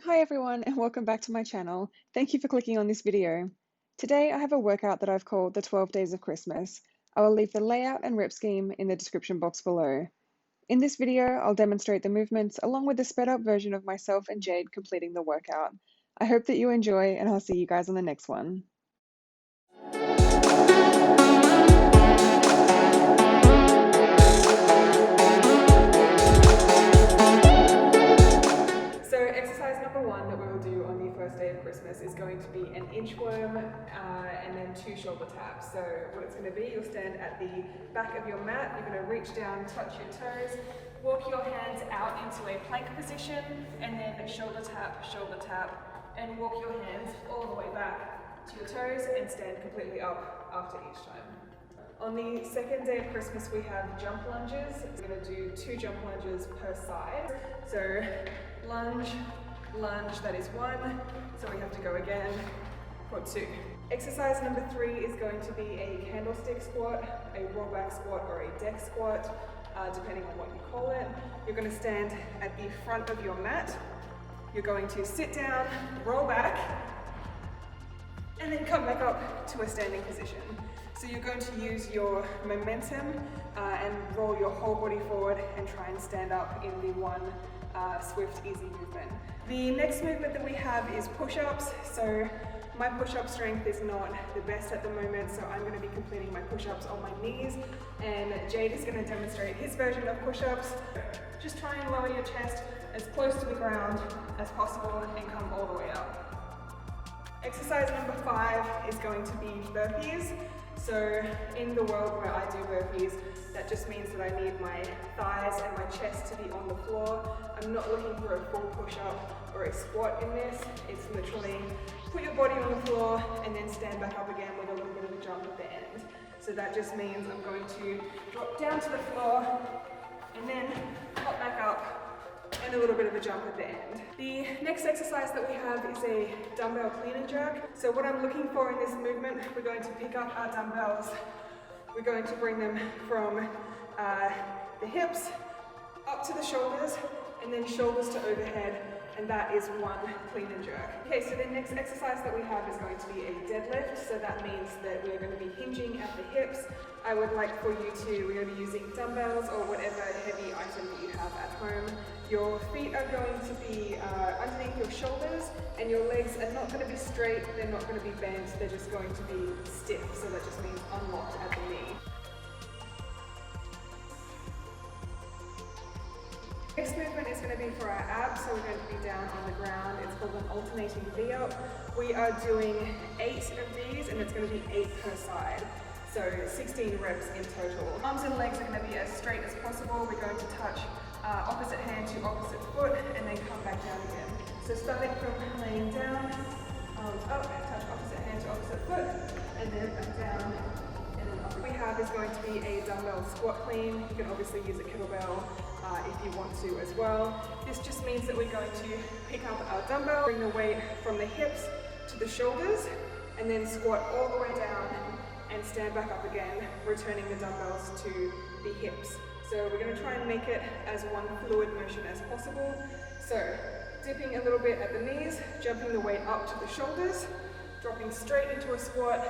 Hi everyone and welcome back to my channel. Thank you for clicking on this video. Today I have a workout that I've called the 12 Days of Christmas. I will leave the layout and rep scheme in the description box below. In this video, I'll demonstrate the movements along with a sped up version of myself and Jade completing the workout. I hope that you enjoy and I'll see you guys on the next one. So exercise number one that we will do on the first day of Christmas is going to be an inchworm and then 2 shoulder taps. So what it's going to be, you'll stand at the back of your mat, you're going to reach down, touch your toes, walk your hands out into a plank position, and then a shoulder tap, and walk your hands all the way back to your toes and stand completely up after each time. On the second day of Christmas, we have jump lunges. We're going to do 2 jump lunges per side. So lunge, lunge, that is 1. So we have to go again for 2. Exercise number 3 is going to be a candlestick squat, a rollback squat, or a deck squat, depending on what you call it. You're going to stand at the front of your mat. You're going to sit down, roll back, and then come back up to a standing position. So you're going to use your momentum and roll your whole body forward and try and stand up in the one swift, easy movement. The next movement that we have is push-ups. So my push-up strength is not the best at the moment, so I'm going to be completing my push-ups on my knees, and Jade is going to demonstrate his version of push-ups. Just try and lower your chest as close to the ground as possible and come all the way up. Exercise number 5 is going to be burpees. So in the world where I do burpees, that just means that I need my thighs and my chest to be on the floor. I'm not looking for a full push-up or a squat in this. It's literally put your body on the floor and then stand back up again with a little bit of a jump at the end. So that just means I'm going to drop down to the floor and then hop back up and a little bit of a jump at the end. The next exercise that we have is a dumbbell clean and jerk. So what I'm looking for in this movement, we're going to pick up our dumbbells. We're going to bring them from the hips up to the shoulders and then shoulders to overhead, and that is 1 clean and jerk. Okay, so the next exercise that we have is going to be a deadlift. So that means that we're going to be hinging at the hips. I would like for you to, we're going to be using dumbbells or whatever heavy item that you have at home. Your feet are going to be underneath your shoulders, and your legs are not going to be straight, they're not going to be bent, they're just going to be stiff. So that just means unlocked at the knee. Next movement is going to be for our abs, so we're going to be down on the ground. It's called an alternating V-up. We are doing 8 of these, and it's going to be 8 per side. So 16 reps in total. Arms and legs are going to be as straight as possible. We're going to touch opposite hand to opposite foot, and then come back down again. So starting from laying down, arms up, touch opposite hand to opposite foot, and then back down. What we have is going to be a dumbbell squat clean. You can obviously use a kettlebell if you want to as well. This just means that we're going to pick up our dumbbell, bring the weight from the hips to the shoulders, and then squat all the way down and stand back up again, returning the dumbbells to the hips. So we're going to try and make it as one fluid motion as possible. So dipping a little bit at the knees, jumping the weight up to the shoulders, dropping straight into a squat,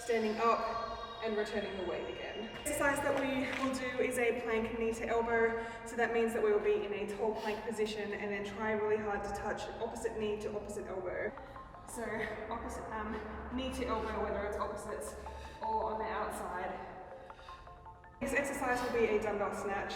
standing up, and returning the weight again. The exercise that we will do is a plank knee to elbow. So that means that we will be in a tall plank position and then try really hard to touch opposite knee to opposite elbow. So opposite knee to elbow, whether it's opposites or on the outside. This exercise will be a dumbbell snatch.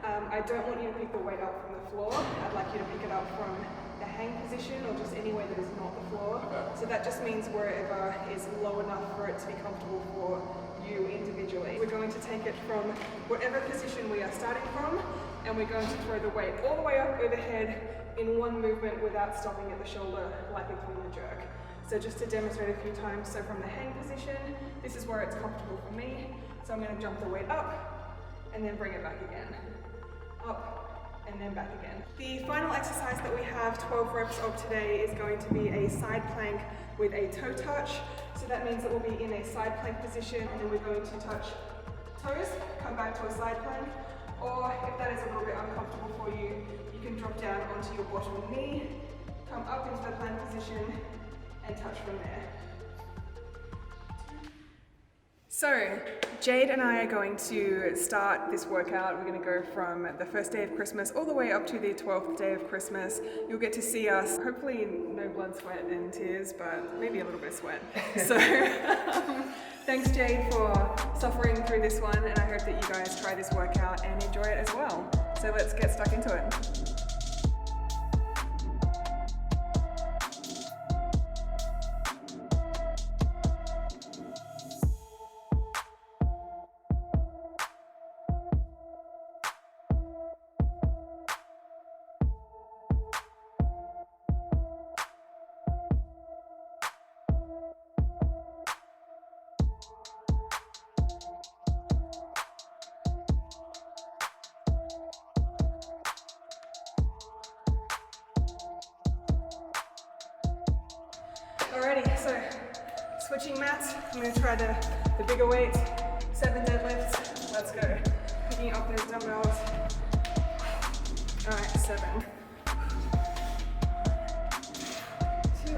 I don't want you to pick the weight up from the floor. I'd like you to pick it up from the hang position or just anywhere that is not the floor. So that just means wherever is low enough for it to be comfortable for you individually. We're going to take it from whatever position we are starting from, and we're going to throw the weight all the way up overhead in one movement without stopping at the shoulder like a clean and jerk. So just to demonstrate a few times, so from the hang position, this is where it's comfortable for me. So I'm going to jump the weight up and then bring it back again. Up and then back again. The final exercise that we have 12 reps of today is going to be a side plank with a toe touch. So that means that we'll be in a side plank position, and then we're going to touch toes, come back to a side plank, or if that is a little bit uncomfortable for you, you can drop down onto your bottom knee Come up into the plank position and touch from there. So, Jade and I are going to start this workout. We're going to go from the first day of Christmas all the way up to the 12th day of Christmas. You'll get to see us, hopefully no blood, sweat and tears, but maybe a little bit of sweat. So, thanks Jade for suffering through this one, and I hope that you guys try this workout and enjoy it as well. So let's get stuck into it. Alrighty, so switching mats. I'm going to try the bigger weight, 7 deadlifts. Let's go. Picking up those dumbbells. Alright, 7. 2.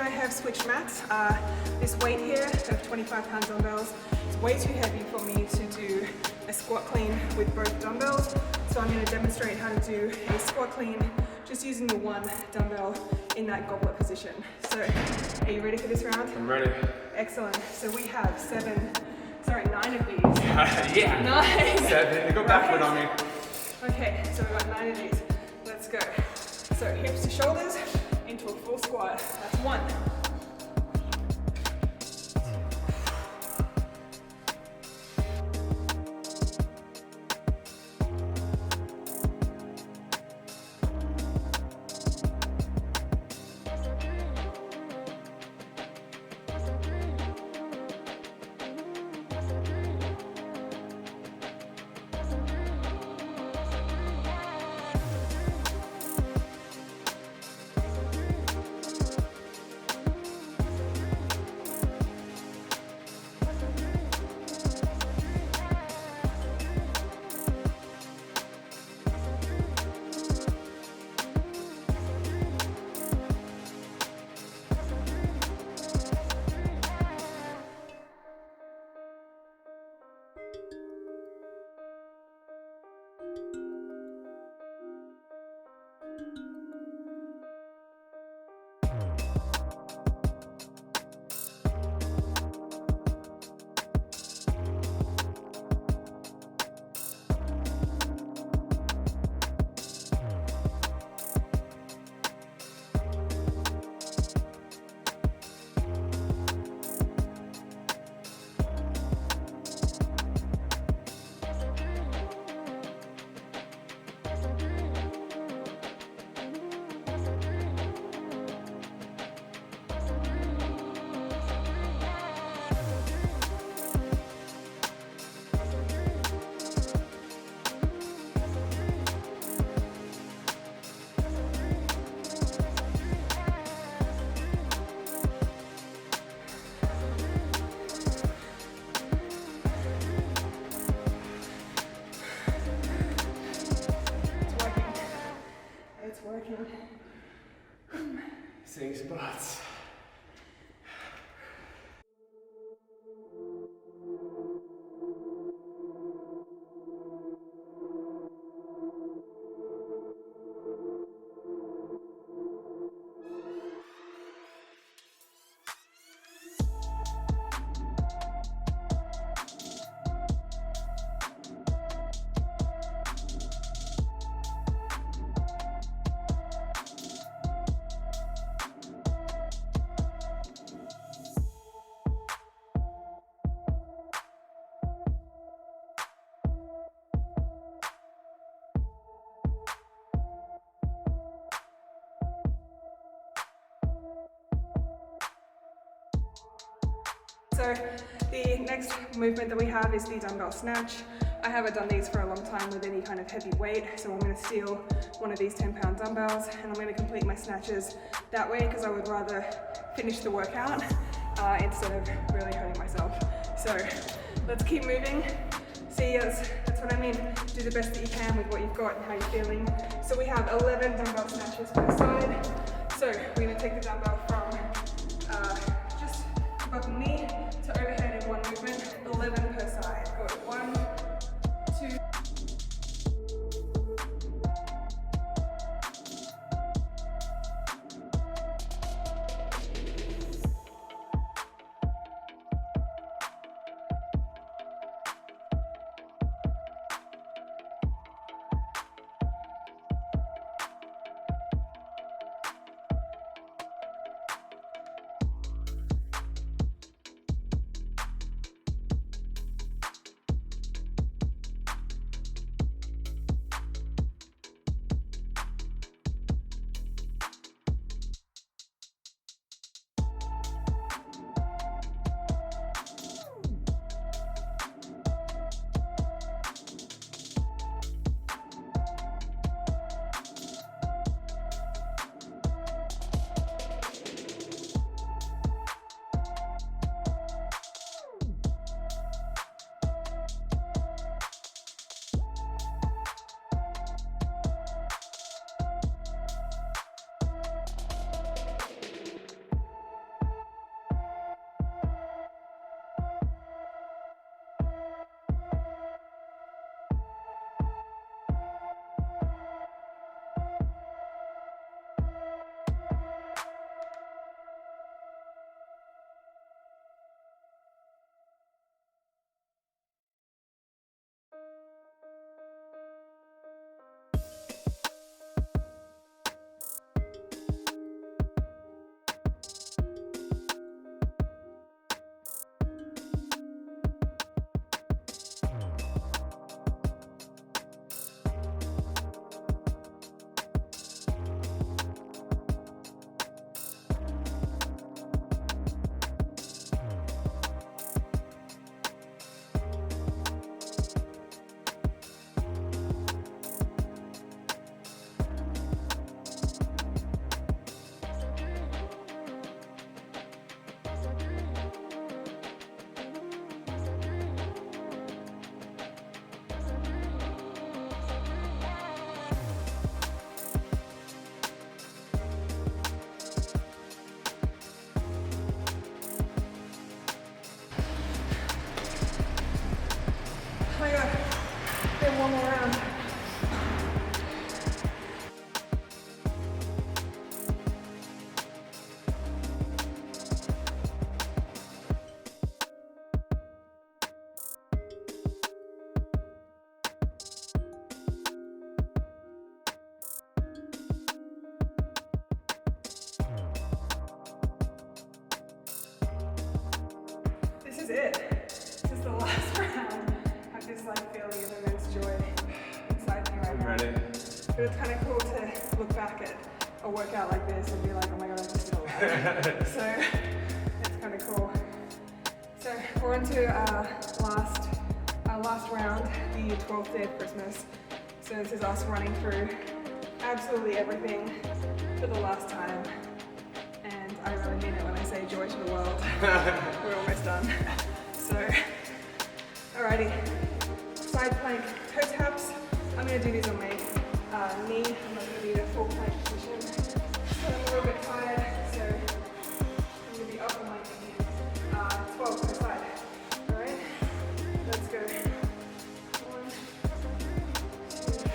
Have switched mats. This weight here of 25 pound dumbbells is way too heavy for me to do a squat clean with both dumbbells. So I'm going to demonstrate how to do a squat clean just using the one dumbbell in that goblet position. So are you ready for this round? I'm ready. Excellent. So we have 9 of these. Yeah. 9. 7. Go backward on me. Okay, so we've got 9 of these. Let's go. So hips to shoulders into a full squat. That's 1. So the next movement that we have is the dumbbell snatch. I haven't done these for a long time with any kind of heavy weight, so I'm going to steal one of these 10-pound dumbbells and I'm going to complete my snatches that way because I would rather finish the workout instead of really hurting myself. So let's keep moving. See, that's what I mean. Do the best that you can with what you've got and how you're feeling. So we have 11 dumbbell snatches per side. So we're going to take the dumbbell from just above the knee to overhead in one movement, 11 per side. Go 1, 2. One more round. This is it. This is the last round. I have this like feeling of immense joy inside me right now. Ready? But it's kind of cool to look back at a workout like this and be like, oh my god, I'm just still alive. So it's kind of cool. So we're on to our last round, the 12th day of Christmas. So this is us running through absolutely everything for the last time. And I really mean it when I say joy to the world. We're almost done. So, alrighty. Side plank toe taps. I'm going to do these on my knee. I'm not going to be in a full plank position. So I'm a little bit tired. So I'm going to be up on my knee. 12 per side. Alright? Let's go. 1, 2.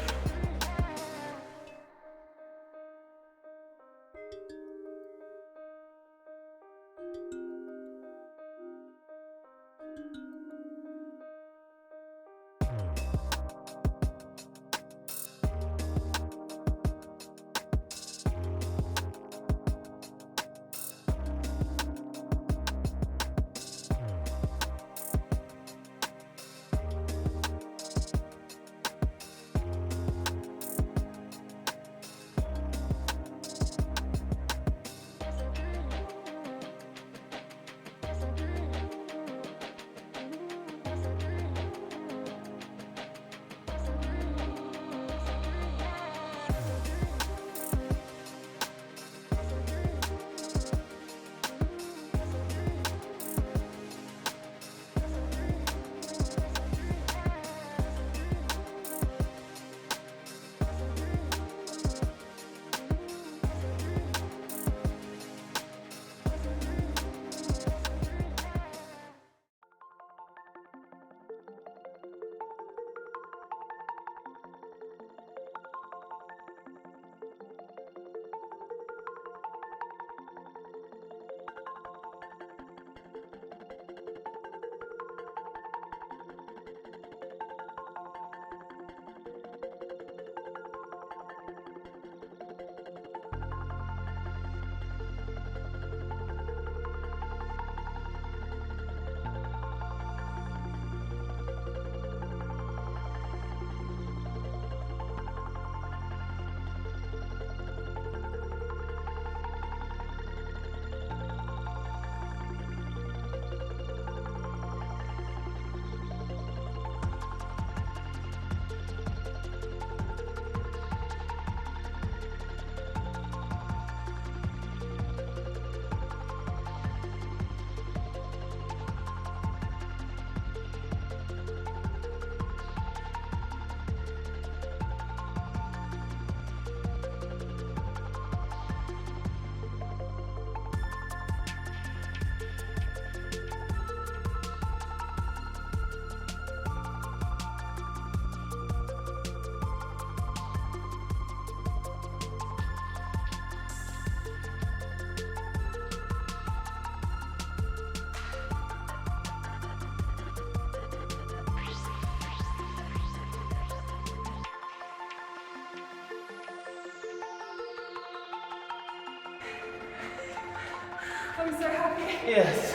I'm so happy. Yes.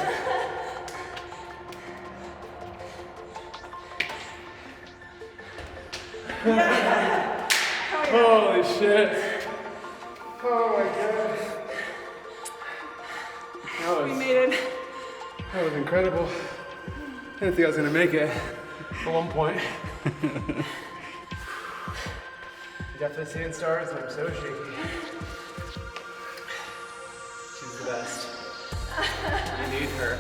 Yeah. Oh, yeah. Holy shit. Oh my god. We made it. That was incredible. I didn't think I was gonna make it at one point. Definitely seeing stars and I'm so shaky. She's the best. You need her.